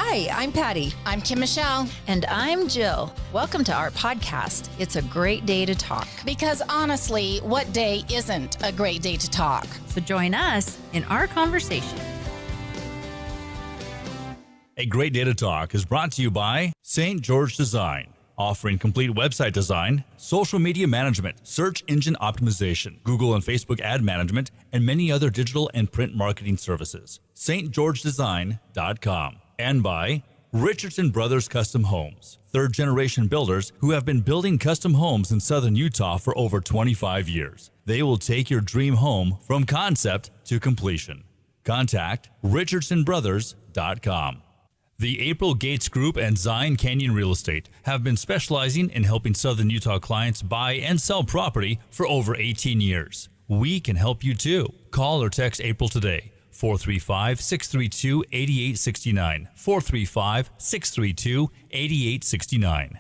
Hi, I'm Patty. I'm Kim Michelle. And I'm Jill. Welcome to our podcast. It's a great day to talk. Because honestly, what day isn't a great day to talk? So join us in our conversation. A Great Day to Talk is brought to you by St. George Design, offering complete website design, social media management, search engine optimization, Google and Facebook ad management, and many other digital and print marketing services. stgeorgedesign.com. And by Richardson Brothers Custom Homes, third-generation builders who have been building custom homes in southern Utah for over 25 years. They will take your dream home from concept to completion. Contact richardsonbrothers.com. The April Gates Group and Zion Canyon Real Estate have been specializing in helping southern Utah clients buy and sell property for over 18 years. We can help you too. Call or text April today. 435-632-8869. 435-632-8869.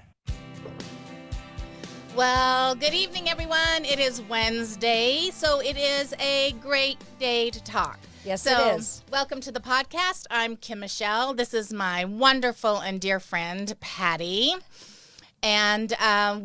Well, good evening, everyone. It is Wednesday, so it is a great day to talk. Yes, it is. Welcome to the podcast. I'm Kim Michelle. This is my wonderful and dear friend, Patty. And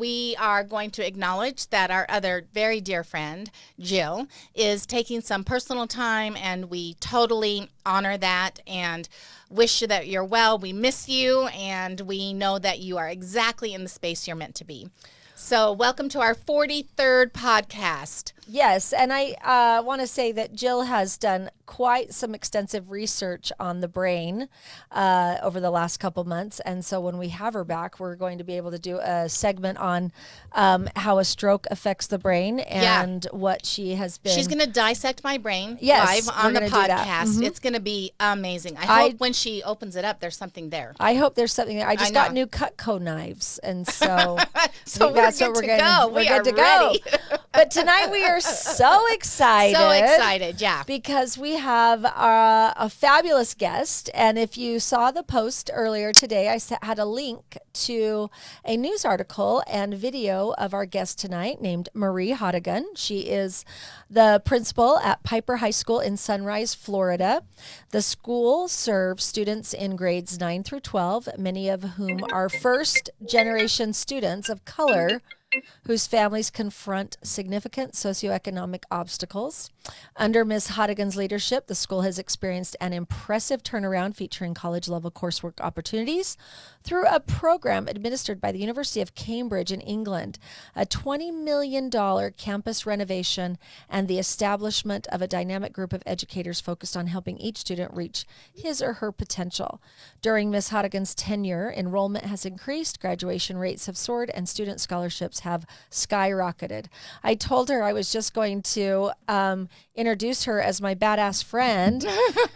we are going to acknowledge that our other very dear friend, Jill, is taking some personal time, and we totally honor that and wish you that you're well. We miss you, and we know that you are exactly in the space you're meant to be. So welcome to our 43rd podcast. Yes, and I want to say that Jill has done quite some extensive research on the brain over the last couple months. And so when we have her back, we're going to be able to do a segment on how a stroke affects the brain and what she has been. She's going to dissect my brain live on the podcast. Mm-hmm. It's going to be amazing. I hope when she opens it up, there's something there. I hope there's something there. I just got new Cutco knives. And so, so that's what we're going to go. We're good to go. But tonight we are so excited. So excited, yeah. Because we have a fabulous guest. And if you saw the post earlier today, I had a link to a news article and video of our guest tonight named Marie Hodigan. She is the principal at Piper High School in Sunrise, Florida. The school serves students in grades 9 through 12, many of whom are first-generation students of color whose families confront significant socioeconomic obstacles. Under Ms. Hodigan's leadership, the school has experienced an impressive turnaround featuring college-level coursework opportunities through a program administered by the University of Cambridge in England, a $20 million campus renovation, and the establishment of a dynamic group of educators focused on helping each student reach his or her potential. During Ms. Hodigan's tenure, enrollment has increased, graduation rates have soared, and student scholarships have skyrocketed. I told her I was just going to introduce her as my badass friend,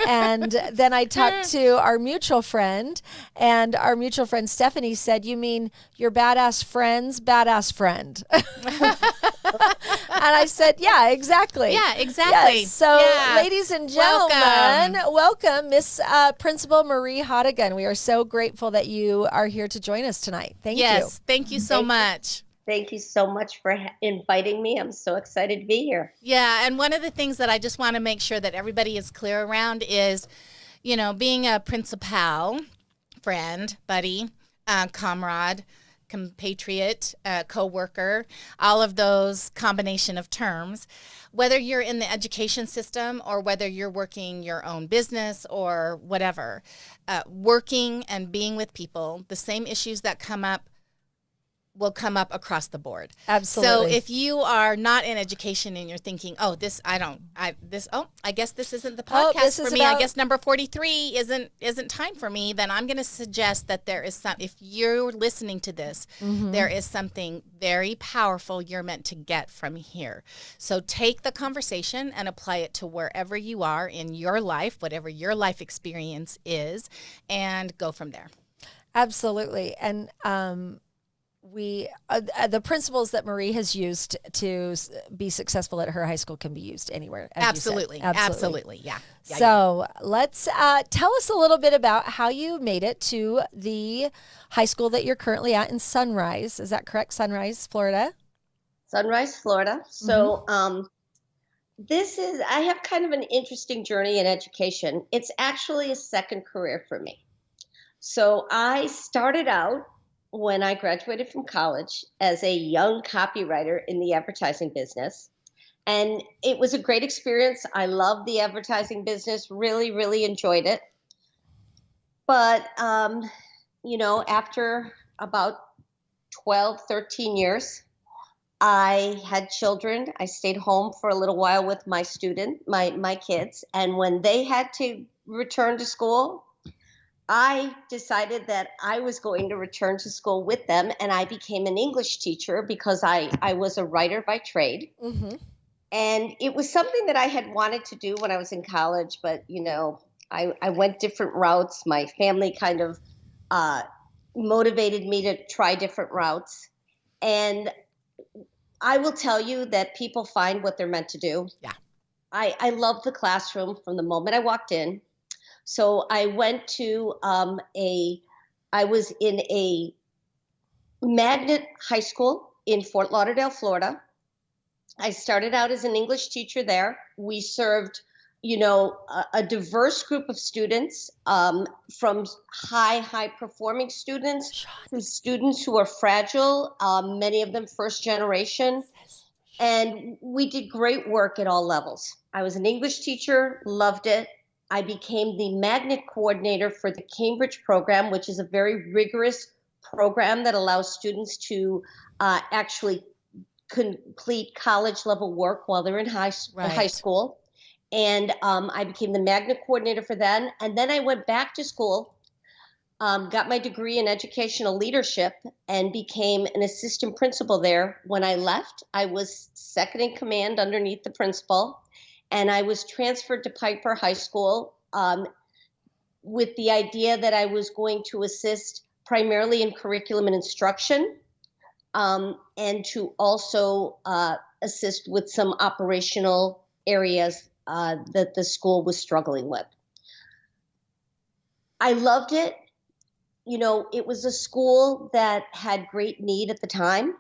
and then I talked to our mutual friend, and our mutual friend Stephanie said, "You mean your badass friend's badass friend?" And I said, "Yeah, exactly." Yeah, exactly. Yes. So, ladies and gentlemen, welcome Miss Principal Marie Hodigan. We are so grateful that you are here to join us tonight. Thank you. Yes, thank you so much. Thank you so much for inviting me. I'm so excited to be here. Yeah, and one of the things that I just want to make sure that everybody is clear around is, you know, being a principal, friend, buddy, comrade, compatriot, co-worker, all of those combination of terms, whether you're in the education system or whether you're working your own business or whatever, working and being with people, the same issues that come up will come up across the board. Absolutely. So if you are not in education and you're thinking, I guess this isn't the podcast for me. I guess number 43 isn't time for me. Then I'm going to suggest that there is if you're listening to this, there is something very powerful you're meant to get from here. So take the conversation and apply it to wherever you are in your life, whatever your life experience is, and go from there. Absolutely. And, the principles that Marie has used to be successful at her high school can be used anywhere. Absolutely. Yeah. So let's tell us a little bit about how you made it to the high school that you're currently at in Sunrise. Is that correct? Sunrise, Florida? Sunrise, Florida. So I have kind of an interesting journey in education. It's actually a second career for me. So I started out when I graduated from college as a young copywriter in the advertising business. And it was a great experience. I loved the advertising business, really, really enjoyed it. But, after about 12, 13 years, I had children. I stayed home for a little while with my kids. And when they had to return to school, I decided that I was going to return to school with them. And I became an English teacher because I was a writer by trade. Mm-hmm. And it was something that I had wanted to do when I was in college, but, I went different routes. My family kind of motivated me to try different routes. And I will tell you that people find what they're meant to do. Yeah. I love the classroom from the moment I walked in. So I went to I was in a magnet high school in Fort Lauderdale, Florida. I started out as an English teacher there. We served, a diverse group of students, from high performing students to students who are fragile, many of them first generation. And we did great work at all levels. I was an English teacher, loved it. I became the magnet coordinator for the Cambridge program, which is a very rigorous program that allows students to actually complete college level work while they're in high school. And I became the magnet coordinator for them. And then I went back to school, got my degree in educational leadership, and became an assistant principal there. When I left, I was second in command underneath the principal. And I was transferred to Piper High School with the idea that I was going to assist primarily in curriculum and instruction, and to also assist with some operational areas that the school was struggling with. I loved it. It was a school that had great need at the time.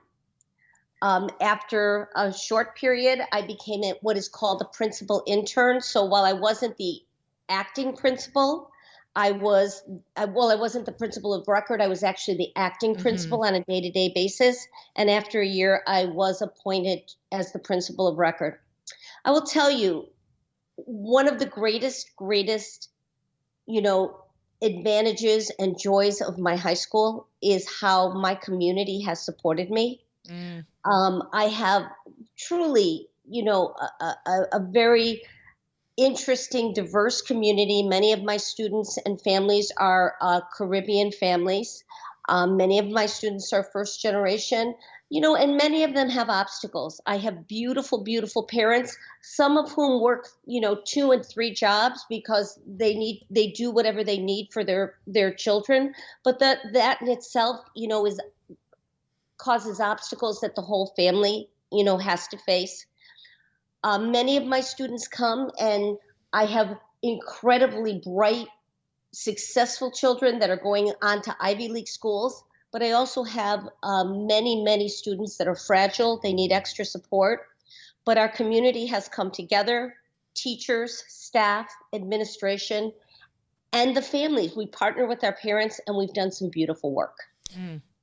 After a short period, I became what is called a principal intern. So while I wasn't the acting principal, I wasn't the principal of record. I was actually the acting principal on a day-to-day basis. And after a year, I was appointed as the principal of record. I will tell you, one of the greatest, advantages and joys of my high school is how my community has supported me. I have truly, a very interesting, diverse community. Many of my students and families are Caribbean families. Many of my students are first generation, and many of them have obstacles. I have beautiful, beautiful parents, some of whom work, 2 and 3 jobs because they do whatever they need for their children. But that in itself, causes obstacles that the whole family, has to face. Many of my students come, and I have incredibly bright, successful children that are going on to Ivy League schools, but I also have many, many students that are fragile. They need extra support. But our community has come together, teachers, staff, administration, and the families. We partner with our parents, and we've done some beautiful work.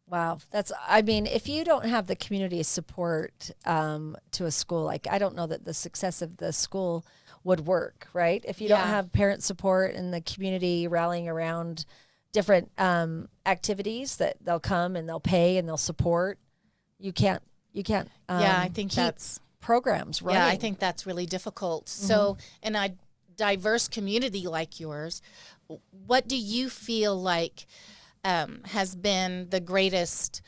Wow. If you don't have the community support to a school, I don't know that the success of the school would work, right? If you don't have parent support and the community rallying around different activities that they'll come and they'll pay and they'll support, you can't I think keep that's programs running. Yeah, I think that's really difficult. So in a diverse community like yours, what do you feel like has been the greatest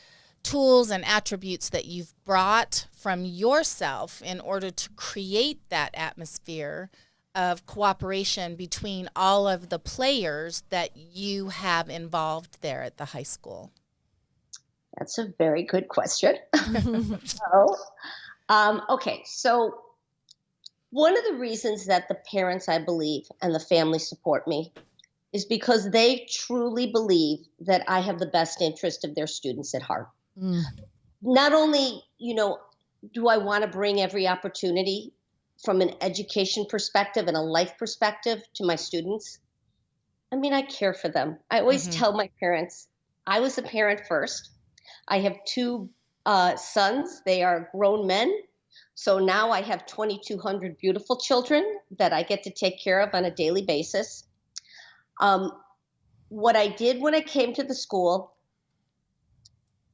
tools and attributes that you've brought from yourself in order to create that atmosphere of cooperation between all of the players that you have involved there at the high school? That's a very good question. Okay, so one of the reasons that the parents, I believe, and the family support me is because they truly believe that I have the best interest of their students at heart. Not only, do I want to bring every opportunity from an education perspective and a life perspective to my students, I mean, I care for them. I always tell my parents, I was a parent first. I have two sons. They are grown men. So now I have 2,200 beautiful children that I get to take care of on a daily basis. What I did when I came to the school,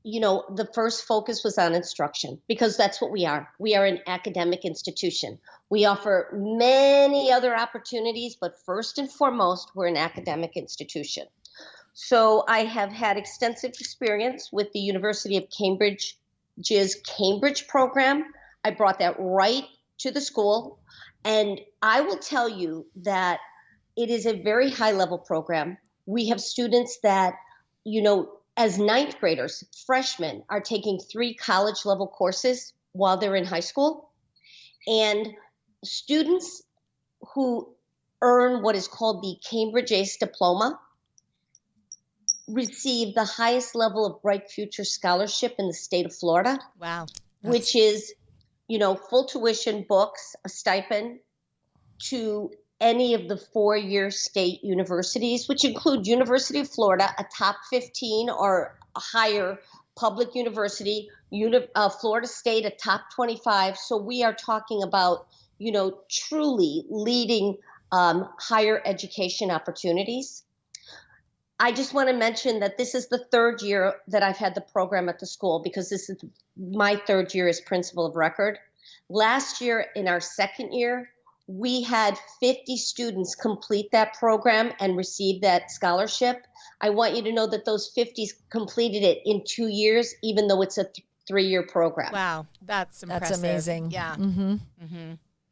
the first focus was on instruction, because that's what we are. We are an academic institution. We offer many other opportunities, but first and foremost, we're an academic institution. So I have had extensive experience with the University of Cambridge's Cambridge program. I brought that right to the school. And I will tell you that it is a very high level program. We have students that, as ninth graders, freshmen, are taking 3 college level courses while they're in high school. And students who earn what is called the Cambridge ACE diploma receive the highest level of Bright Future Scholarship in the state of Florida. Wow. Which is, full tuition, books, a stipend to any of the 4-year state universities, which include University of Florida, a top 15 or a higher public university, Florida State, a top 25. So we are talking about, truly leading higher education opportunities. I just want to mention that this is the 3rd year that I've had the program at the school, because this is my 3rd year as principal of record. Last year, in our 2nd year, we had 50 students complete that program and receive that scholarship. I want you to know that those 50 completed it in 2 years, even though it's a 3-year program. Wow, that's impressive. That's amazing. Yeah.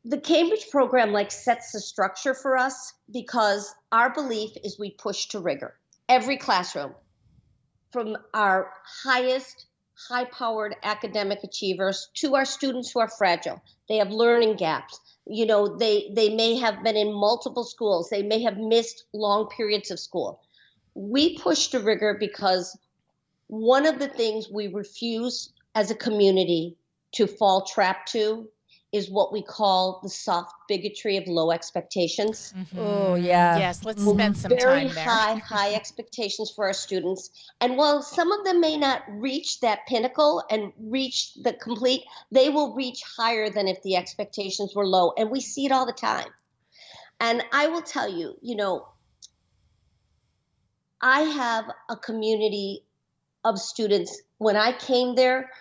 The Cambridge program sets the structure for us, because our belief is we push to rigor. Every classroom, from our highest high-powered academic achievers to our students who are fragile. They have learning gaps. They may have been in multiple schools. They may have missed long periods of school. We push to rigor because one of the things we refuse as a community to fall trap to is what we call the soft bigotry of low expectations. Oh, yeah. Yes, let's spend some Very time there. high expectations for our students. And while some of them may not reach that pinnacle and reach the complete, they will reach higher than if the expectations were low. And we see it all the time. And I will tell you, I have a community of students. When I came there,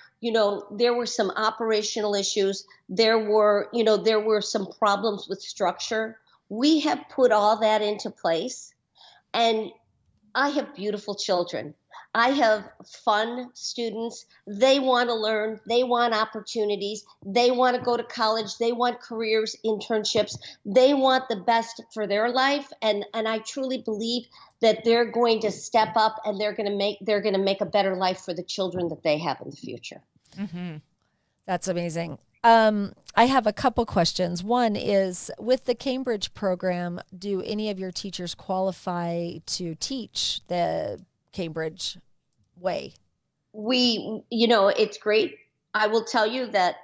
there were some operational issues. There were some problems with structure. We have put all that into place, and I have beautiful children. I have fun students. They want to learn. They want opportunities. They want to go to college. They want careers, internships. They want the best for their life. And I truly believe that they're going to step up, and they're going to make a better life for the children that they have in the future. Mm-hmm. That's amazing. I have a couple questions. One is, with the Cambridge program, do any of your teachers qualify to teach the Cambridge way? It's great. I will tell you that,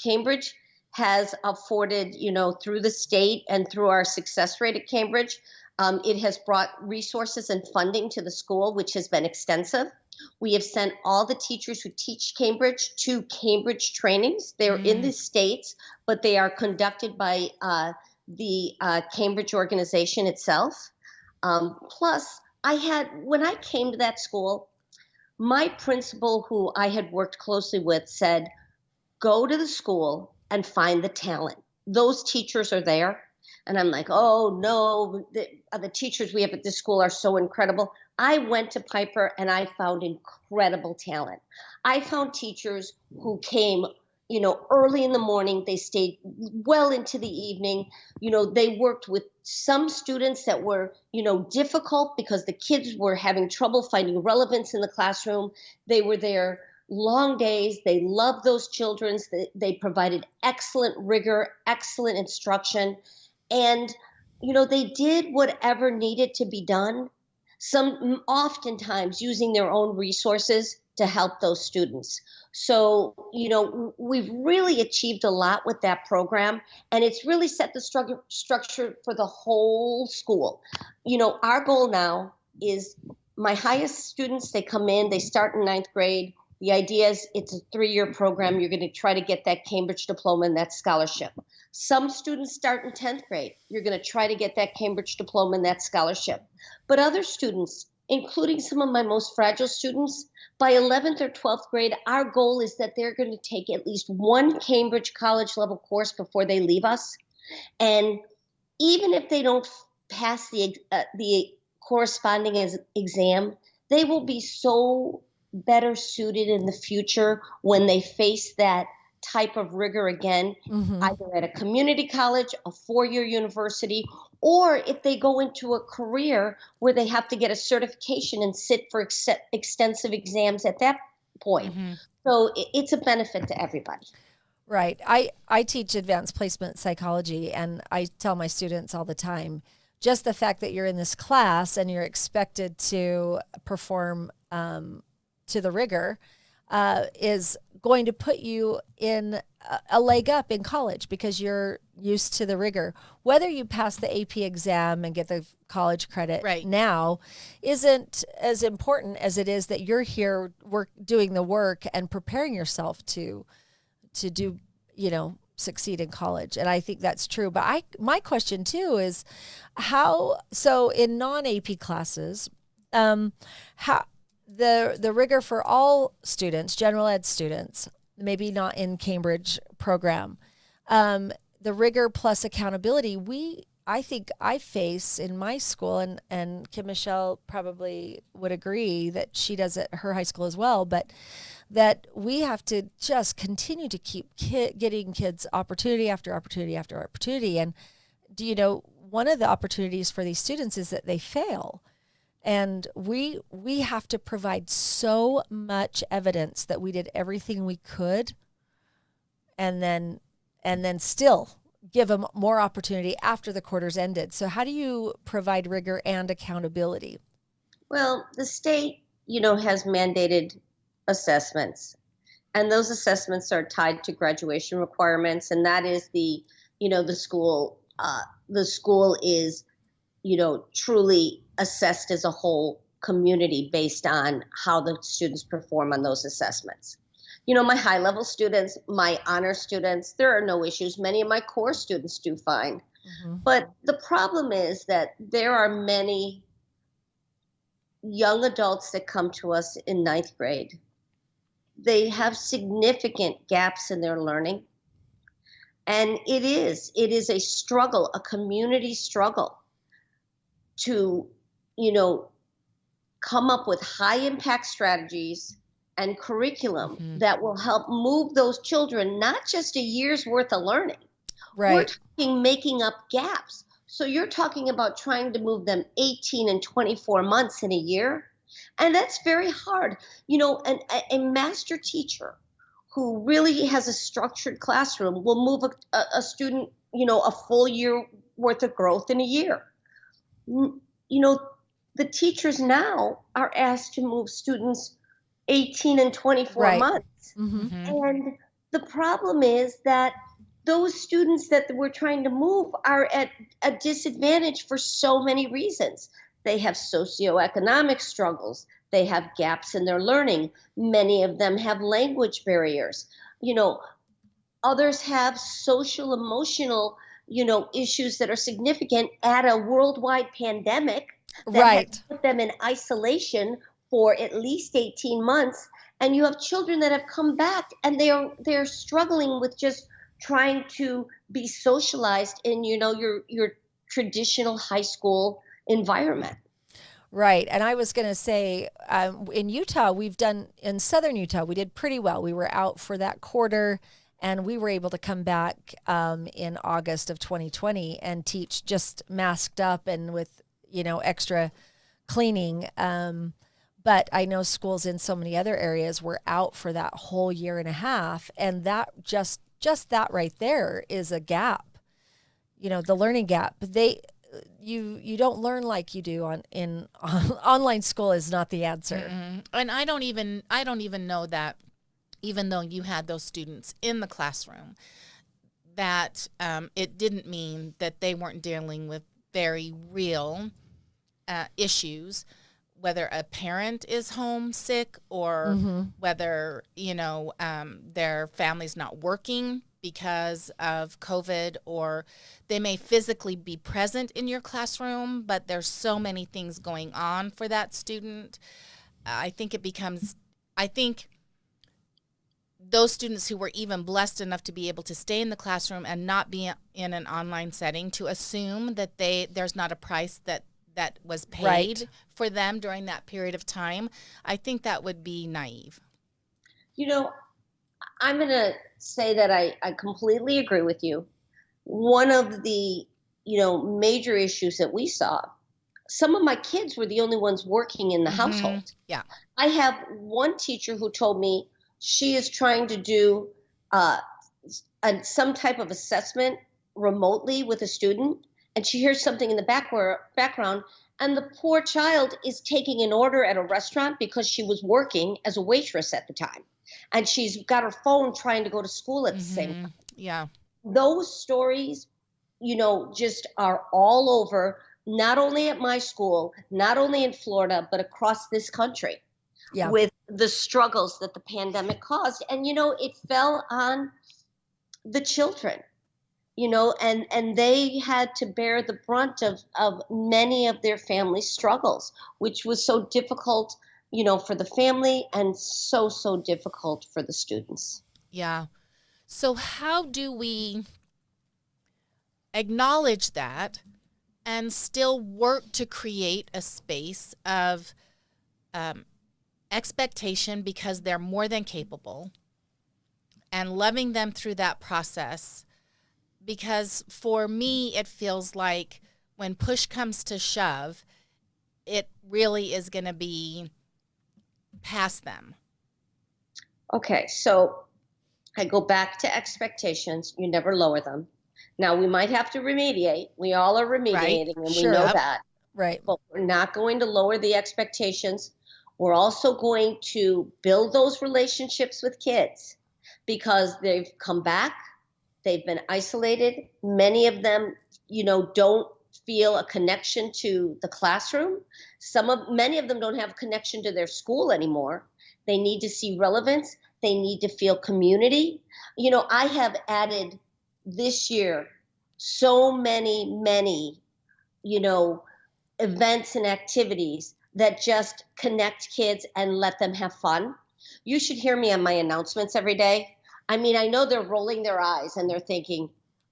Cambridge has afforded, through the state and through our success rate at Cambridge, it has brought resources and funding to the school, which has been extensive. We have sent all the teachers who teach Cambridge to Cambridge trainings. They're in the States, but they are conducted by the Cambridge organization itself. Plus, when I came to that school, my principal, who I had worked closely with, said, go to the school and find the talent. Those teachers are there. And I'm like, oh, no, the teachers we have at this school are so incredible. I went to Piper and I found incredible talent. I found teachers who came, early in the morning. They stayed well into the evening. They worked with some students that were, difficult because the kids were having trouble finding relevance in the classroom. They were there long days. They loved those children. They provided excellent rigor, excellent instruction. And, they did whatever needed to be done, oftentimes using their own resources, to help those students. So, we've really achieved a lot with that program, and it's really set the structure for the whole school. Our goal now is my highest students, they come in, they start in 9th grade. The idea is it's a 3-year program. You're going to try to get that Cambridge diploma and that scholarship. Some students start in 10th grade. You're going to try to get that Cambridge diploma and that scholarship. But other students, including some of my most fragile students, by 11th or 12th grade, our goal is that they're going to take at least one Cambridge college level course before they leave us. And even if they don't pass the corresponding exam, they will be so better suited in the future when they face that type of rigor again, either at a community college, a 4-year university, or if they go into a career where they have to get a certification and sit for extensive exams at that point. So it's a benefit to everybody. Right. I teach advanced placement psychology, and I tell my students all the time, just the fact that you're in this class and you're expected to perform to the rigor is going to put you in a leg up in college because you're used to the rigor. Whether you pass the AP exam and get the college credit now isn't as important as it is that you're here doing the work and preparing yourself to do, succeed in college. And I think that's true. But my question too is so in non-AP classes, how the rigor for all students, general ed students, maybe not in Cambridge program, the rigor plus accountability, I think I face in my school, and Kim Michelle probably would agree that she does at her high school as well, but that we have to just continue to keep getting kids opportunity after opportunity after opportunity. And one of the opportunities for these students is that they fail. And we have to provide so much evidence that we did everything we could, and then still give them more opportunity after the quarter's ended. So how do you provide rigor and accountability? Well, the state, has mandated assessments, and those assessments are tied to graduation requirements, and that is the school is, truly assessed as a whole community based on how the students perform on those assessments. My high level students, my honor students, there are no issues. Many of my core students do fine. But the problem is that there are many young adults that come to us in 9th grade. They have significant gaps in their learning. And it is a struggle, a community struggle to, come up with high impact strategies and curriculum that will help move those children, not just a year's worth of learning. Right. We're talking making up gaps. So you're talking about trying to move them 18 and 24 months in a year. And that's very hard. A master teacher who really has a structured classroom will move a student, a full year worth of growth in a year. The teachers now are asked to move students 18 and 24 months. And the problem is that those students that we're trying to move are at a disadvantage for so many reasons. They have socioeconomic struggles. They have gaps in their learning. Many of them have language barriers. Others have social, emotional, issues that are significant at a worldwide pandemic that has put them in isolation for at least 18 months. And you have children that have come back and they're struggling with just trying to be socialized in, your traditional high school environment. Right. And I was going to say, in Utah, in southern Utah, we did pretty well. We were out for that quarter, and we were able to come back in August of 2020 and teach just masked up and with, extra cleaning. But I know schools in so many other areas were out for that whole year and a half. And that just that right there is a gap, the learning gap. you don't learn like you do in online school is not the answer. Mm-hmm. And I don't even know that, even though you had those students in the classroom, that it didn't mean that they weren't dealing with very real issues, whether a parent is homesick or whether, their family's not working because of COVID, or they may physically be present in your classroom, but there's so many things going on for that student. I think those students who were even blessed enough to be able to stay in the classroom and not be in an online setting, to assume that there's not a price that was paid for them during that period of time, I think that would be naive. I'm going to say that I completely agree with you. One of the, major issues that we saw, some of my kids were the only ones working in the household. Yeah. I have one teacher who told me she is trying to do some type of assessment remotely with a student, and she hears something in the background, and the poor child is taking an order at a restaurant because she was working as a waitress at the time. And she's got her phone trying to go to school at the same time. Yeah. Those stories, just are all over, not only at my school, not only in Florida, but across this country with the struggles that the pandemic caused. And, it fell on the children, and they had to bear the brunt of many of their family struggles, which was so difficult for the family and so difficult for the students. Yeah. So how do we acknowledge that and still work to create a space of expectation, because they're more than capable, and loving them through that process? Because for me, it feels like when push comes to shove, it really is going to be past them. Okay, so I go back to expectations. You never lower them. Now, we might have to remediate. We all are remediating, and we know that. Right. But we're not going to lower the expectations. We're also going to build those relationships with kids, because they've come back. They've been isolated. Many of them, don't feel a connection to the classroom. Many of them don't have a connection to their school anymore. They need to see relevance. They need to feel community. I have added this year so many, events and activities that just connect kids and let them have fun. You should hear me on my announcements every day. I mean, I know they're rolling their eyes and they're thinking,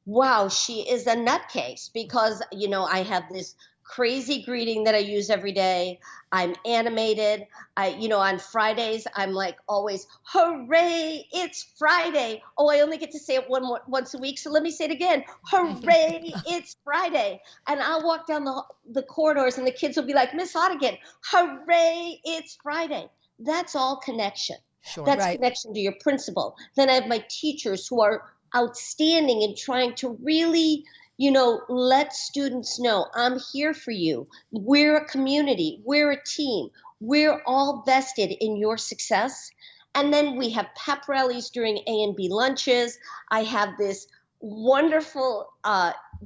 wow, she is a nutcase, because, I have this crazy greeting that I use every day. I'm animated. On Fridays, I'm like always, hooray, it's Friday. Oh, I only get to say it once a week, so let me say it again. Hooray, it's Friday. And I'll walk down the corridors and the kids will be like, Miss Ottigan, hooray, it's Friday. That's all connection. Sure. That's connection to your principal. Then I have my teachers who are outstanding in trying to really, let students know, I'm here for you. We're a community. We're a team. We're all vested in your success. And then we have pep rallies during A and B lunches. I have this wonderful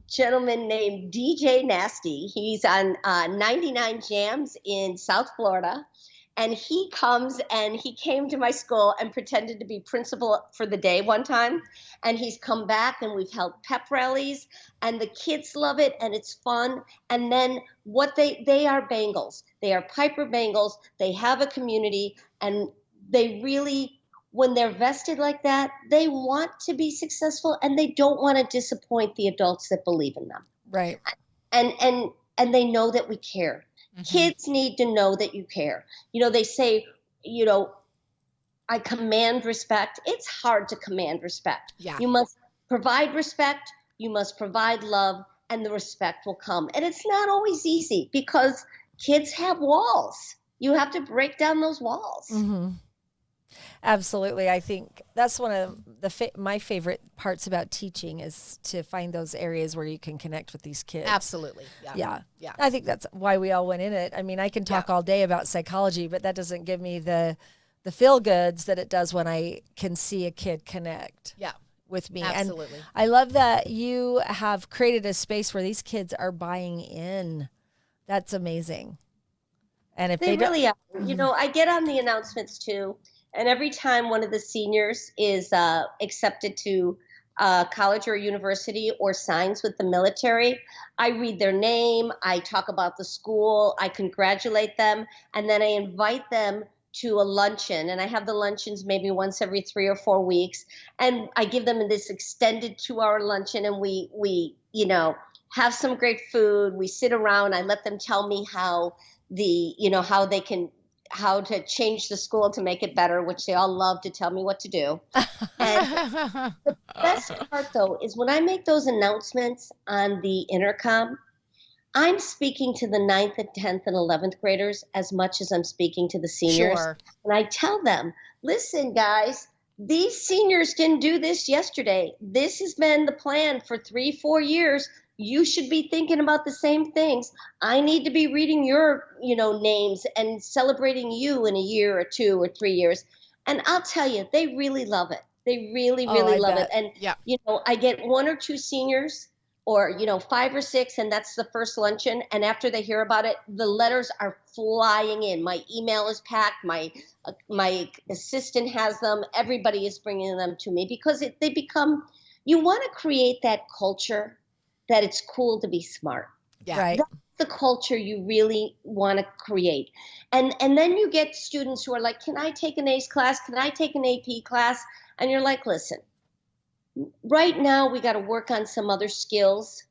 gentleman named DJ Nasty. He's on 99 Jams in South Florida. And he comes, and he came to my school and pretended to be principal for the day one time. And he's come back, and we've held pep rallies, and the kids love it, and it's fun. And then they are Bengals. They are Piper Bengals. They have a community, and they really, when they're vested like that, they want to be successful, and they don't want to disappoint the adults that believe in them. Right. And they know that we care. Kids need to know that you care. They say, I command respect. It's hard to command respect. Yeah. You must provide respect. You must provide love, and the respect will come. And it's not always easy, because kids have walls. You have to break down those walls. Mm-hmm. Absolutely. I think that's one of my favorite parts about teaching is to find those areas where you can connect with these kids. Absolutely. Yeah. Yeah. I think that's why we all went in it. I mean, I can talk all day about psychology, but that doesn't give me the feel goods that it does when I can see a kid connect. Yeah. With me. Absolutely. And I love that you have created a space where these kids are buying in. That's amazing. And if They they really are. You know, I get on the announcements too, and every time one of the seniors is accepted to college or university or signs with the military, I read their name, I talk about the school, I congratulate them, and then I invite them to a luncheon. And I have the luncheons maybe once every 3 or 4 weeks, and I give them this extended 2-hour luncheon, and we you know, have some great food. We sit around. I let them tell me how how to change the school to make it better, which they all love to tell me what to do. And the best part, though, is when I make those announcements on the intercom, I'm speaking to the 9th and 10th and 11th graders as much as I'm speaking to the seniors. Sure. And I tell them, listen, guys, these seniors didn't do this yesterday. This has been the plan for 3-4 years. You should be thinking about the same things. I need to be reading your, names and celebrating you in a year or 2 or 3 years. And I'll tell you, they really love it. They really, really love it. And, I get 1 or 2 seniors or, 5 or 6, and that's the first luncheon. And after they hear about it, the letters are flying in. My email is packed. My assistant has them. Everybody is bringing them to me because they become, you want to create that culture that it's cool to be smart. Yeah. Right. That's the culture you really want to create. And then you get students who are like, can I take an ACE class? Can I take an AP class? And you're like, listen, right now we got to work on some other skills.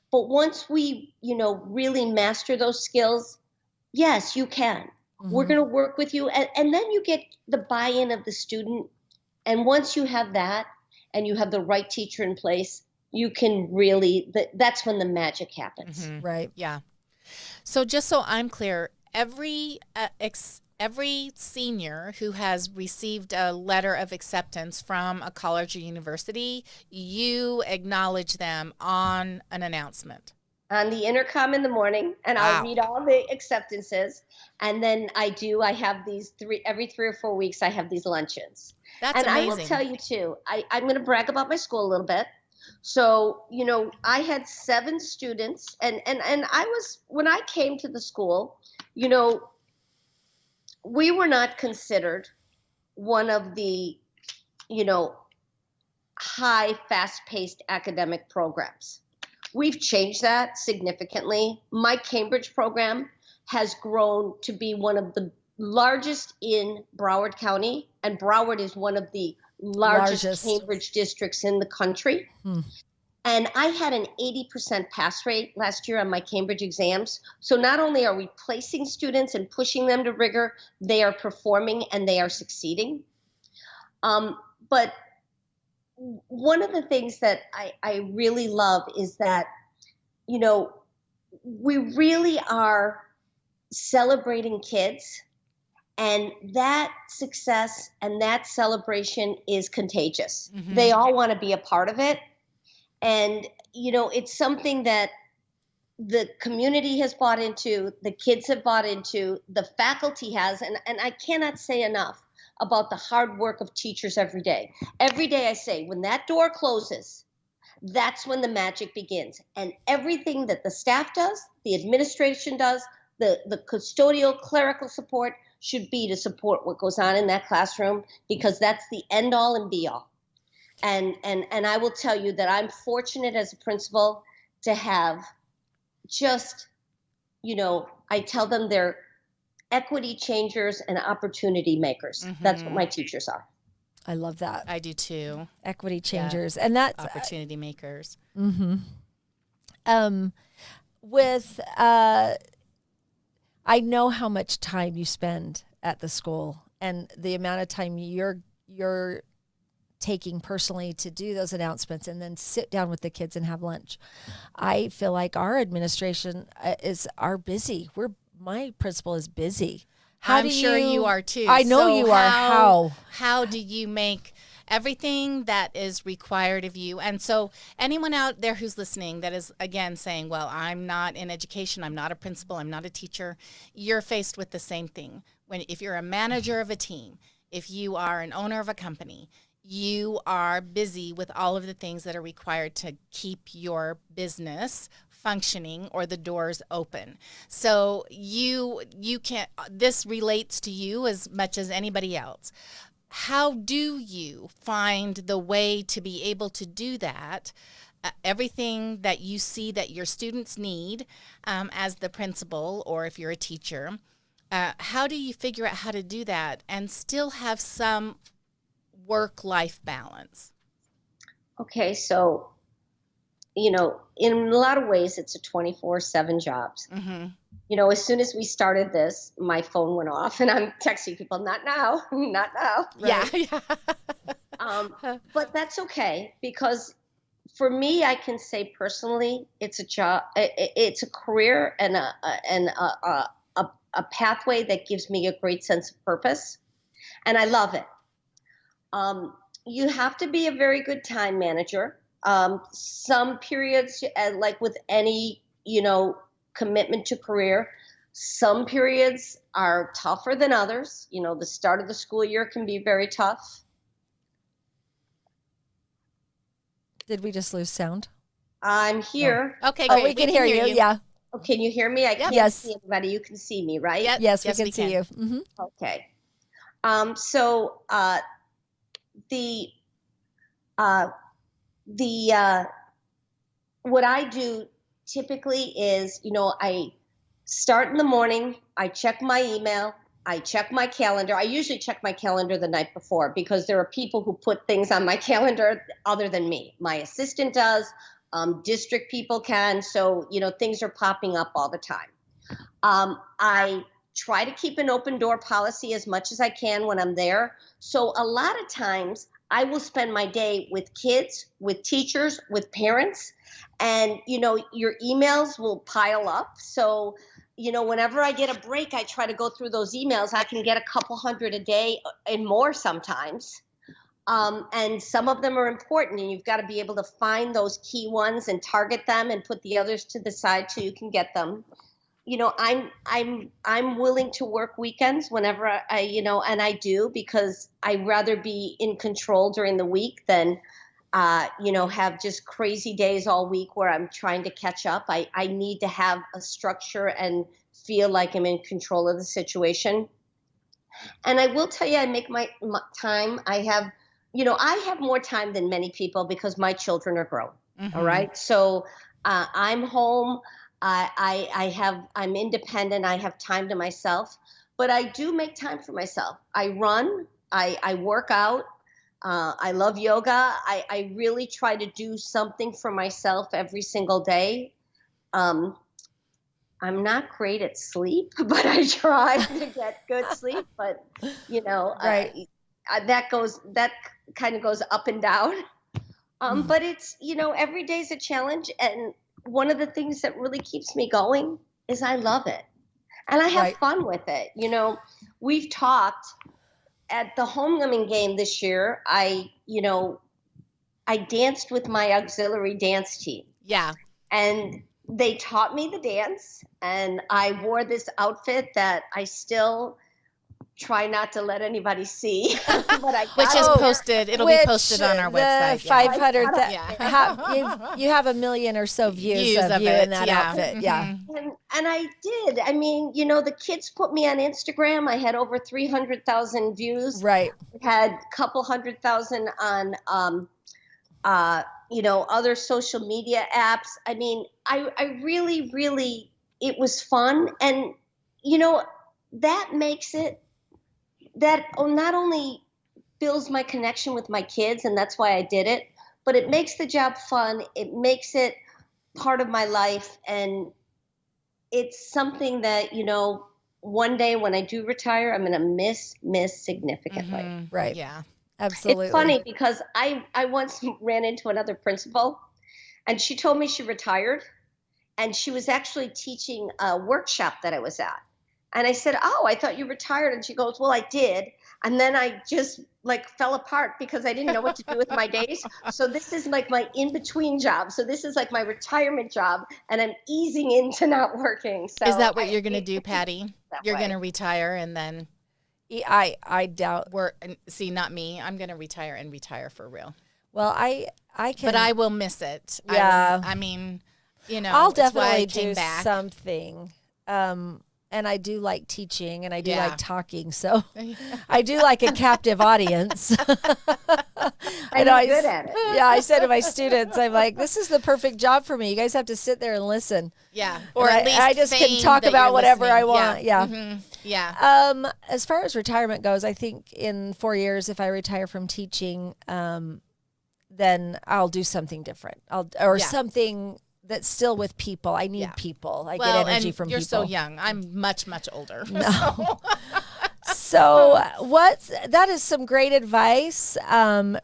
But once we, really master those skills, yes, you can. Mm-hmm. We're going to work with you. And then you get the buy-in of the student. And once you have that and you have the right teacher in place, you can really, that's when the magic happens. Mm-hmm. Right. Yeah. So just so I'm clear, every senior who has received a letter of acceptance from a college or university, you acknowledge them on an announcement. On the intercom in the morning, and I'll read all the acceptances. And then I have these every 3 or 4 weeks, I have these luncheons. That's amazing. I will tell you too, I'm going to brag about my school a little bit. So, I had 7 students and when I came to the school, we were not considered one of the, high, fast-paced academic programs. We've changed that significantly. My Cambridge program has grown to be one of the largest in Broward County, and Broward is one of the largest Cambridge districts in the country. And I had an 80% pass rate last year on my Cambridge exams. So not only are we placing students and pushing them to rigor, they are performing and they are succeeding. But one of the things that I really love is that, we really are celebrating kids. And that success and that celebration is contagious. Mm-hmm. They all want to be a part of it. And, it's something that the community has bought into, the kids have bought into, the faculty has, and I cannot say enough about the hard work of teachers every day. Every day I say, when that door closes, that's when the magic begins. And everything that the staff does, the administration does, the custodial, clerical support should be to support what goes on in that classroom, because that's the end all and be all. And I will tell you that I'm fortunate as a principal to have just, I tell them they're equity changers and opportunity makers. Mm-hmm. That's what my teachers are. I love that. I do too. Equity changers. And that's opportunity makers. Mm-hmm. I know how much time you spend at the school and the amount of time you're taking personally to do those announcements and then sit down with the kids and have lunch. I feel like our administration are busy. My principal is busy. I'm sure you are too. I know you are. How do you make everything that is required of you? And so anyone out there who's listening that is, again, saying, well, I'm not in education, I'm not a principal, I'm not a teacher, you're faced with the same thing. If you're a manager of a team, if you are an owner of a company, you are busy with all of the things that are required to keep your business functioning or the doors open. So you can't, this relates to you as much as anybody else. How do you find the way to be able to do that? Everything that you see that your students need as the principal, or if you're a teacher, how do you figure out how to do that and still have some work-life balance? Okay, so, in a lot of ways, it's a 24/7 job. Mm-hmm. As soon as we started this, my phone went off and I'm texting people, not now, not now. Right? Yeah. But that's okay, because for me, I can say personally, it's a job, it's a career and a pathway that gives me a great sense of purpose, and I love it. You have to be a very good time manager. Some periods, like with any, commitment to career, some periods are tougher than others. The start of the school year can be very tough. Did we just lose sound? I'm here. No. Okay, great. We can hear you. Yeah. Oh, can you hear me? I can't Yes. see anybody. You can see me, right? Yep. Yes, we can see you. Mm-hmm. Okay. So what I do typically is, I start in the morning, I check my email, I check my calendar. I usually check my calendar the night before, because there are people who put things on my calendar other than me. My assistant does, district people can. So, things are popping up all the time. I try to keep an open door policy as much as I can when I'm there. So a lot of times I will spend my day with kids, with teachers, with parents, and, your emails will pile up. So, whenever I get a break, I try to go through those emails. I can get a couple hundred a day and more sometimes. And some of them are important, and you've got to be able to find those key ones and target them and put the others to the side so you can get them. I'm willing to work weekends whenever and I do, because I'd rather be in control during the week than, have just crazy days all week where I'm trying to catch up. I need to have a structure and feel like I'm in control of the situation. And I will tell you, I make my time. I have more time than many people because my children are grown. Mm-hmm. All right. So I'm home. I'm independent. I have time to myself, but I do make time for myself. I run, I work out. I love yoga. I really try to do something for myself every single day. I'm not great at sleep, but I try to get good sleep, but right. That kind of goes up and down. But it's, every day is a challenge. And one of the things that really keeps me going is I love it. And I have fun with it. We've talked at the homecoming game this year. I danced with my auxiliary dance team. Yeah. And they taught me the dance, and I wore this outfit that I still try not to let anybody see, which is posted. It'll be posted on our website. 500. You have 1 million or so views of you in that outfit. Mm-hmm. Yeah. And I did. I mean, the kids put me on Instagram. I had over 300,000 views. Right. Had a couple 100,000 on, other social media apps. I mean, I really, really, it was fun. And, that makes it, that not only builds my connection with my kids, and that's why I did it, but it makes the job fun. It makes it part of my life. And it's something that, one day when I do retire, I'm going to miss significantly. Mm-hmm. Right. Yeah, absolutely. It's funny because I once ran into another principal, and she told me she retired, and she was actually teaching a workshop that I was at. And I said, oh, I thought you retired. And she goes, well, I did. And then I just like fell apart because I didn't know what to do with my days. So this is like my in-between job. So this is like my retirement job, and I'm easing into not working. So is that what you're going to do, Patty? You're way. going to retire and then I doubt. see, not me. I'm going to retire for real. Well, I can. But I will miss it. Yeah. I mean, you know, I'll it's why I definitely came do back. something. And I do like teaching, and I do Yeah. like talking. So I do like a captive audience. I'm good at it. Yeah, I said to my students, I'm like, this is the perfect job for me. You guys have to sit there and listen. Yeah. Or at least I just can feign talk that about you're whatever I listening. want. Yeah. Mhm. Yeah. As far as retirement goes, I think in 4 years, if I retire from teaching, then I'll do something different. Yeah. Something that's still with people. I need Yeah. people. I Well, get energy and from you're people. so young. I'm much, much older. No. So that is some great advice,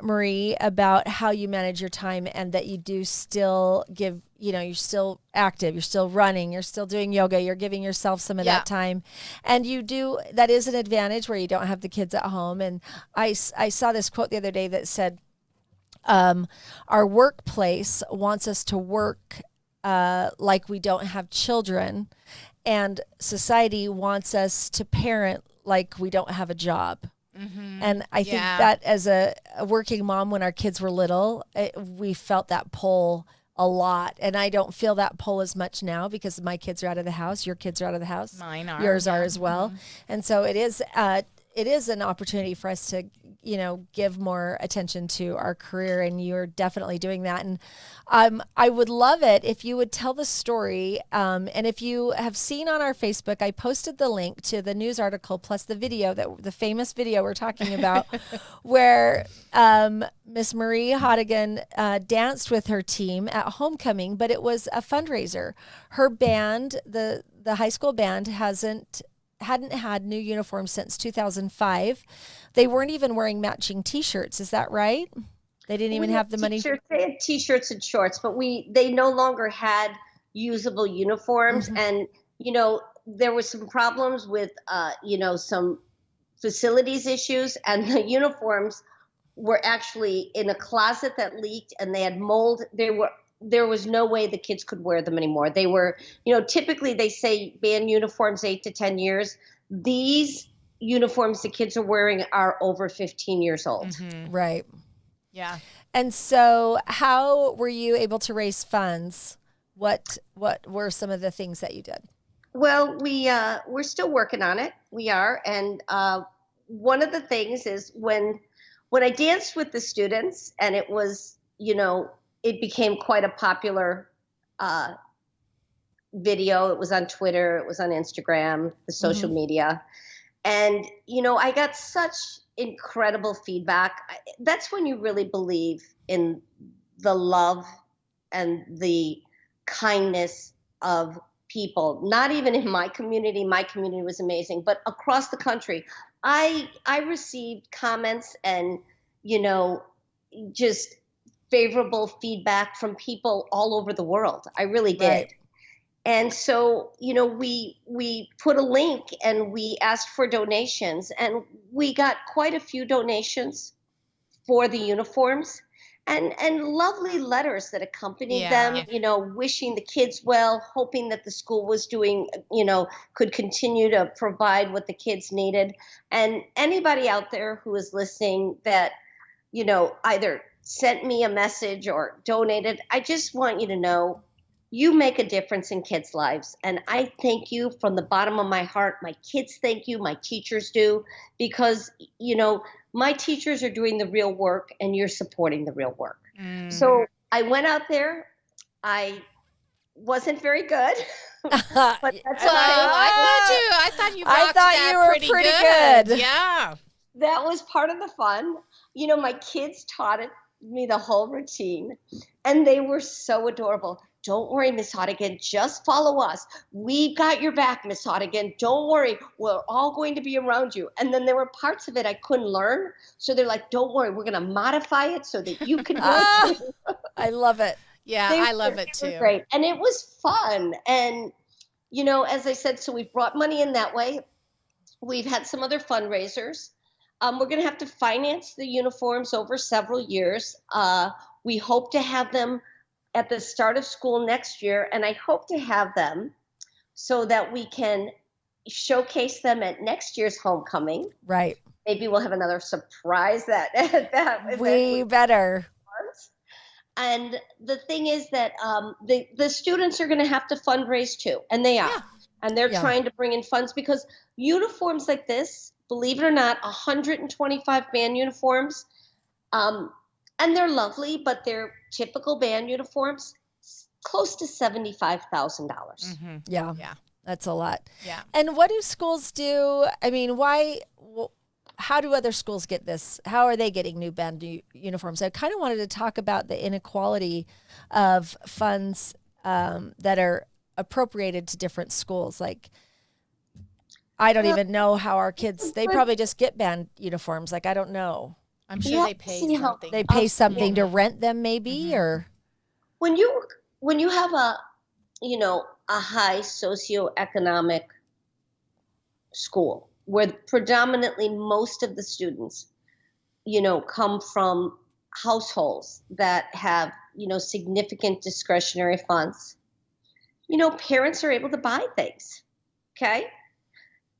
Marie, about how you manage your time, and that you do still give, you're still active, you're still running, you're still doing yoga, you're giving yourself some of that time. And that is an advantage where you don't have the kids at home. And I saw this quote the other day that said, our workplace wants us to work like we don't have children, and society wants us to parent like we don't have a job. Mm-hmm. And I think that as a working mom, when our kids were little, we felt that pull a lot. And I don't feel that pull as much now because my kids are out of the house. Your kids are out of the house. Mine are. Yours are as well. Mm-hmm. And so it is an opportunity for us to, give more attention to our career, and you're definitely doing that. And I would love it if you would tell the story. And if you have seen on our Facebook, I posted the link to the news article plus the video, the famous video we're talking about, where Miss Marie Hodigan danced with her team at homecoming, but it was a fundraiser. Her band, the high school band, hadn't had new uniforms since 2005. They weren't even wearing matching T-shirts. Is that right? They didn't even have the money. They had T-shirts and shorts, but they no longer had usable uniforms. Mm-hmm. And, there was some problems with, some facilities issues, and the uniforms were actually in a closet that leaked, and they had mold. There was no way the kids could wear them anymore. They were, typically they say band uniforms 8 to 10 years. These uniforms the kids are wearing are over 15 years old. Mm-hmm. Right. Yeah. And so how were you able to raise funds? What were some of the things that you did? Well, we're still working on it. We are. And one of the things is when I danced with the students, and it was, it became quite a popular video. It was on Twitter, it was on Instagram, the social mm-hmm. media. And, I got such incredible feedback. That's when you really believe in the love and the kindness of people. Not even in my community was amazing, but across the country. I received comments and, just favorable feedback from people all over the world. I really did. Right. And so, we put a link and we asked for donations, and we got quite a few donations for the uniforms, and lovely letters that accompanied them, wishing the kids well, hoping that the school was doing, could continue to provide what the kids needed. And anybody out there who is listening that, either sent me a message or donated, I just want you to know you make a difference in kids' lives. And I thank you from the bottom of my heart. My kids thank you. My teachers do. Because, my teachers are doing the real work, and you're supporting the real work. Mm. So I went out there. I wasn't very good. But that's okay. I thought you rocked that you were pretty good. Yeah. That was part of the fun. My kids taught me the whole routine, and they were so adorable. Don't worry, Miss Hodigan, just follow us. We've got your back, Miss Hodigan. Don't worry, we're all going to be around you. And then there were parts of it I couldn't learn. So they're like, don't worry, we're going to modify it so that you can do it too. I love it. Yeah, I love it too. Great. And it was fun. And, as I said, so we've brought money in that way. We've had some other fundraisers. We're going to have to finance the uniforms over several years. We hope to have them at the start of school next year, and I hope to have them so that we can showcase them at next year's homecoming. Right. Maybe we'll have another surprise that We better. And the thing is that the students are going to have to fundraise too, and they are. Yeah. And they're Yeah. trying to bring in funds because uniforms like this, believe it or not, 125 band uniforms, and they're lovely, but they're typical band uniforms, close to $75,000. Yeah. Yeah. That's a lot. Yeah. And what do schools do? I mean, how do other schools get this? How are they getting new band uniforms? I kind of wanted to talk about the inequality of funds that are appropriated to different schools. Like, I don't even know how our kids, they probably just get band uniforms. Like, I don't know. I'm sure they pay something. They pay something to rent them maybe, or? When you have a high socioeconomic school where predominantly most of the students, come from households that have, significant discretionary funds, parents are able to buy things. Okay.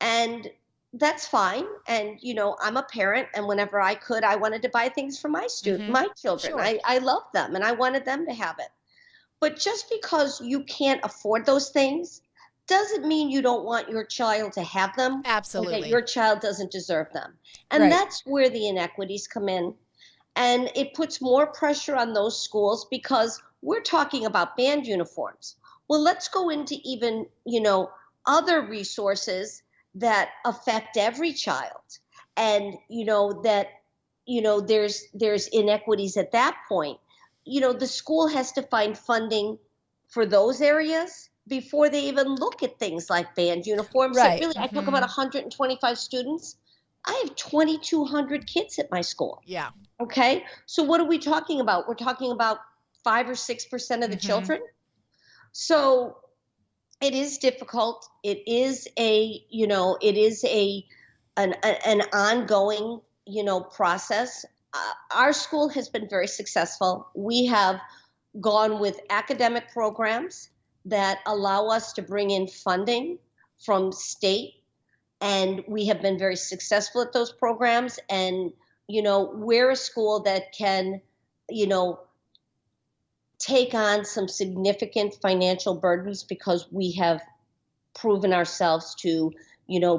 And that's fine. And, I'm a parent, and whenever I could, I wanted to buy things for my my children. Sure. I love them and I wanted them to have it. But just because you can't afford those things doesn't mean you don't want your child to have them. Absolutely. Or that your child doesn't deserve them. And Right. that's where the inequities come in. And it puts more pressure on those schools because we're talking about band uniforms. Well, let's go into even, other resources that affect every child. And, there's inequities at that point. The school has to find funding for those areas before they even look at things like band uniforms. Right. So really, I talk about 125 students. I have 2,200 kids at my school. Yeah. Okay. So what are we talking about? We're talking about 5 or 6% of the children. So it is difficult. It is an ongoing, process. Our school has been very successful. We have gone with academic programs that allow us to bring in funding from state, and we have been very successful at those programs. And, we're a school that can, take on some significant financial burdens because we have proven ourselves to,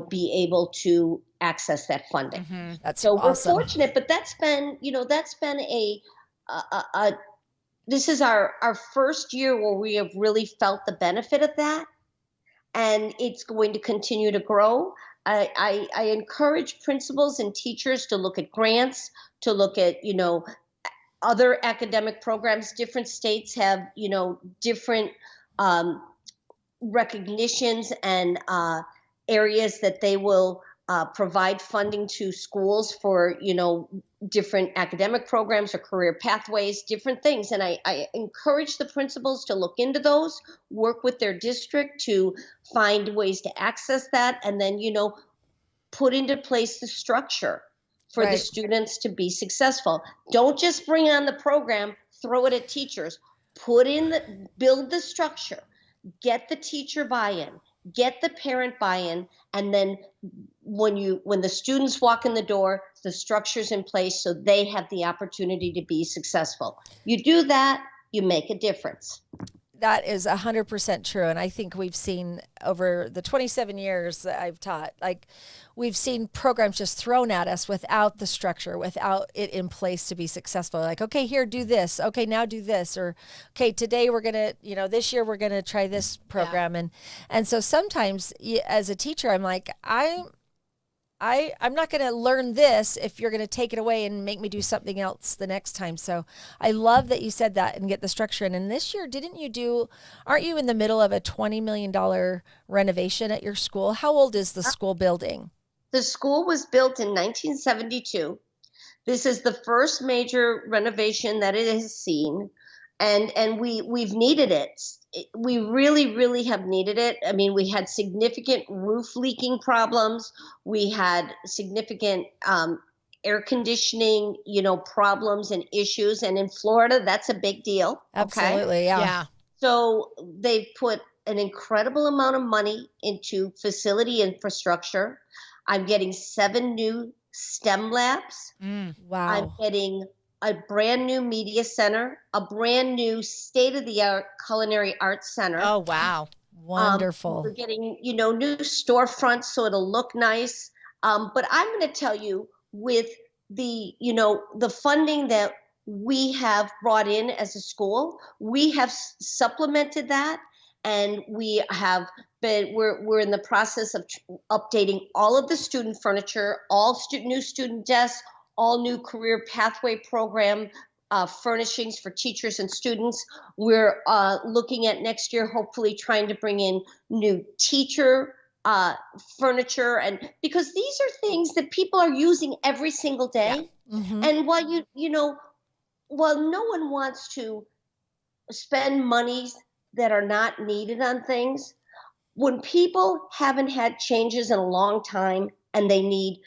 be able to access that funding. That's So awesome. we're fortunate, but that's been this is our first year where we have really felt the benefit of that, and it's going to continue to grow. I encourage principals and teachers to look at grants, to look at, other academic programs. Different states have, different recognitions and areas that they will provide funding to schools for, different academic programs or career pathways, different things. And I encourage the principals to look into those, work with their district to find ways to access that, and then, put into place the structure for the Right. students to be successful. Don't just bring on the program, throw it at teachers. Build the structure, get the teacher buy-in, get the parent buy-in, and then when the students walk in the door, the structure's in place so they have the opportunity to be successful. You do that, you make a difference. That is 100% true. And I think we've seen over the 27 years that I've taught, like, we've seen programs just thrown at us without the structure, without it in place to be successful. Like, okay, here, do this. Okay, now do this. Or, okay, today we're going to, this year we're going to try this program. And so sometimes as a teacher, I'm like, I'm not going to learn this if you're going to take it away and make me do something else the next time. So I love that you said that and get the structure in. And this year, aren't you in the middle of a $20 million renovation at your school? How old is the school building? The school was built in 1972. This is the first major renovation that it has seen. And we've needed it. we really, really have needed it. I mean, we had significant roof leaking problems. We had significant air conditioning, problems and issues. And in Florida, that's a big deal. Absolutely. Yeah. Yeah. So they've put an incredible amount of money into facility infrastructure. I'm getting 7 new STEM labs. Wow. I'm getting a brand new media center, a brand new state-of-the-art culinary arts center. Oh, wow. Wonderful. We're getting, new storefronts, so it'll look nice. But I'm going to tell you, with the, the funding that we have brought in as a school, we have supplemented that, and we're in the process of updating all of the student furniture, all new student desks, all new career pathway program furnishings for teachers and students. We're looking at next year, hopefully trying to bring in new teacher furniture, and because these are things that people are using every single day. Yeah. Mm-hmm. And while no one wants to spend monies that are not needed on things, when people haven't had changes in a long time and they need,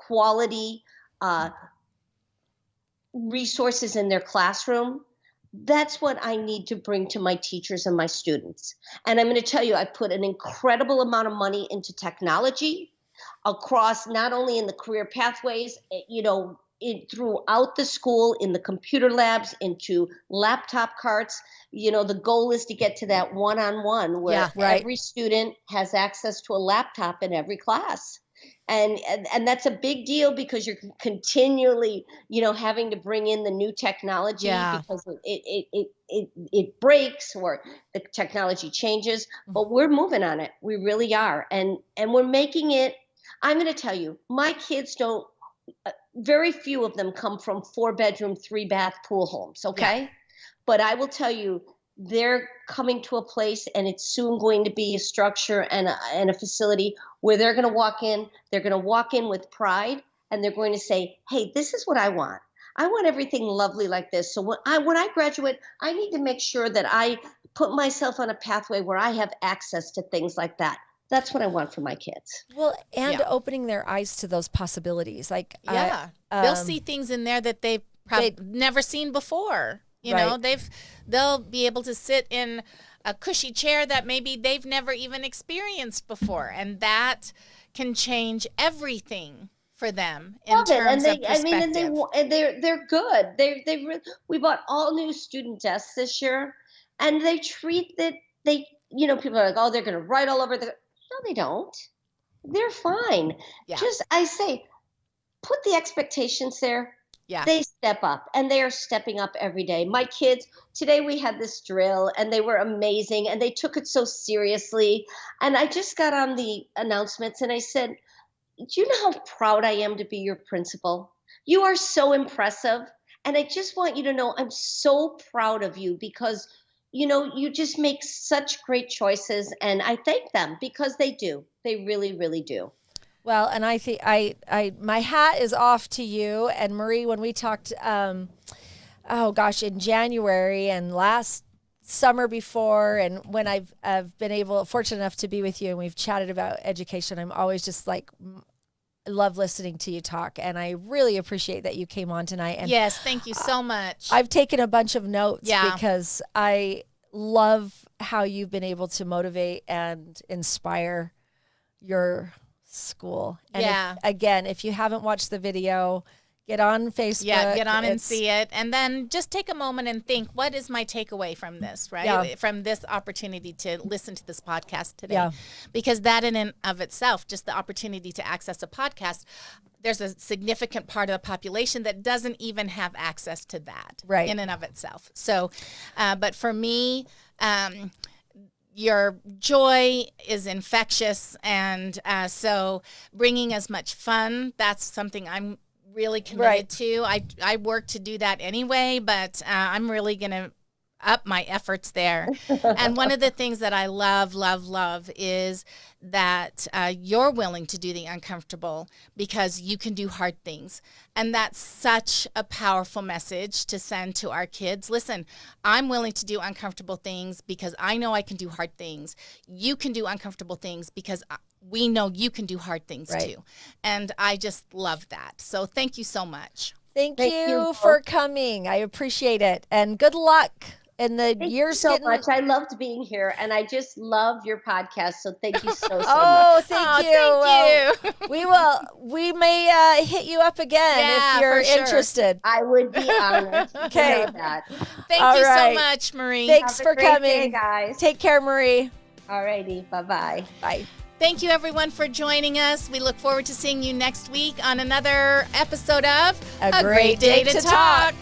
quality resources in their classroom, that's what I need to bring to my teachers and my students. And I'm going to tell you, I put an incredible amount of money into technology across, not only in the career pathways, throughout the school, in the computer labs, into laptop carts. The goal is to get to that one-on-one where every student has access to a laptop in every class. And that's a big deal, because you're continually, having to bring in the new technology because it breaks or the technology changes. But we're moving on it. We really are. And we're making it. I'm going to tell you, my kids don't. Very few of them come from 4-bedroom, 3-bath pool homes. Okay. Yeah. But I will tell you, they're coming to a place, and it's soon going to be a structure and a facility where they're going to walk in. They're going to walk in with pride, and they're going to say, hey, this is what I want. I want everything lovely like this. So when I graduate, I need to make sure that I put myself on a pathway where I have access to things like that. That's what I want for my kids. Well, and opening their eyes to those possibilities. Like, they'll see things in there that they've probably never seen before. They'll be able to sit in a cushy chair that maybe they've never even experienced before, and that can change everything for them in terms of perspective. They're good. We bought all new student desks this year, and they treat that people are like, oh, they're going to write all over the. No, they don't. They're fine. Yeah. Just, I say, put the expectations there. Yeah. They step up, and they are stepping up every day. My kids, today we had this drill, and they were amazing, and they took it so seriously. And I just got on the announcements, and I said, do you know how proud I am to be your principal? You are so impressive. And I just want you to know I'm so proud of you, because you just make such great choices, and I thank them, because they do. They really, really do. Well, and I think my hat is off to you and Marie when we talked, in January and last summer before, and when I've been fortunate enough to be with you and we've chatted about education. I'm always just like, love listening to you talk, and I really appreciate that you came on tonight. And yes, thank you so much. I've taken a bunch of notes because I love how you've been able to motivate and inspire your school. And if you haven't watched the video, get on Facebook. Yeah, get on and see it. And then just take a moment and think, what is my takeaway from this, right? Yeah. From this opportunity to listen to this podcast today. Yeah. Because that in and of itself, just the opportunity to access a podcast, there's a significant part of the population that doesn't even have access to that in and of itself. So, but for me, your joy is infectious. And so bringing as much fun, that's something I'm really committed to. I work to do that anyway, but I'm really going to up my efforts there. And one of the things that I love is that you're willing to do the uncomfortable because you can do hard things. And that's such a powerful message to send to our kids. Listen, I'm willing to do uncomfortable things because I know I can do hard things. You can do uncomfortable things because we know you can do hard things too. And I just love that. So thank you so much. Thank you for coming. I appreciate it. And good luck in the years. Thank you so much. I loved being here, and I just love your podcast. So thank you so much. Thank you. We may hit you up again if you're interested. I would be honored. Okay. Thank you so much, Marie. Thanks for coming, day, guys. Take care, Marie. All righty. Bye-bye. Bye. Thank you, everyone, for joining us. We look forward to seeing you next week on another episode of A Great Day to Talk.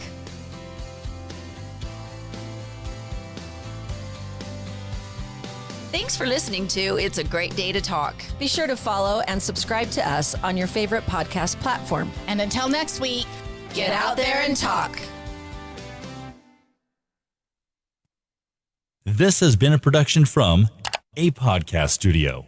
Thanks for listening to It's a Great Day to Talk. Be sure to follow and subscribe to us on your favorite podcast platform. And until next week, Get out there and talk. This has been a production from a podcast studio.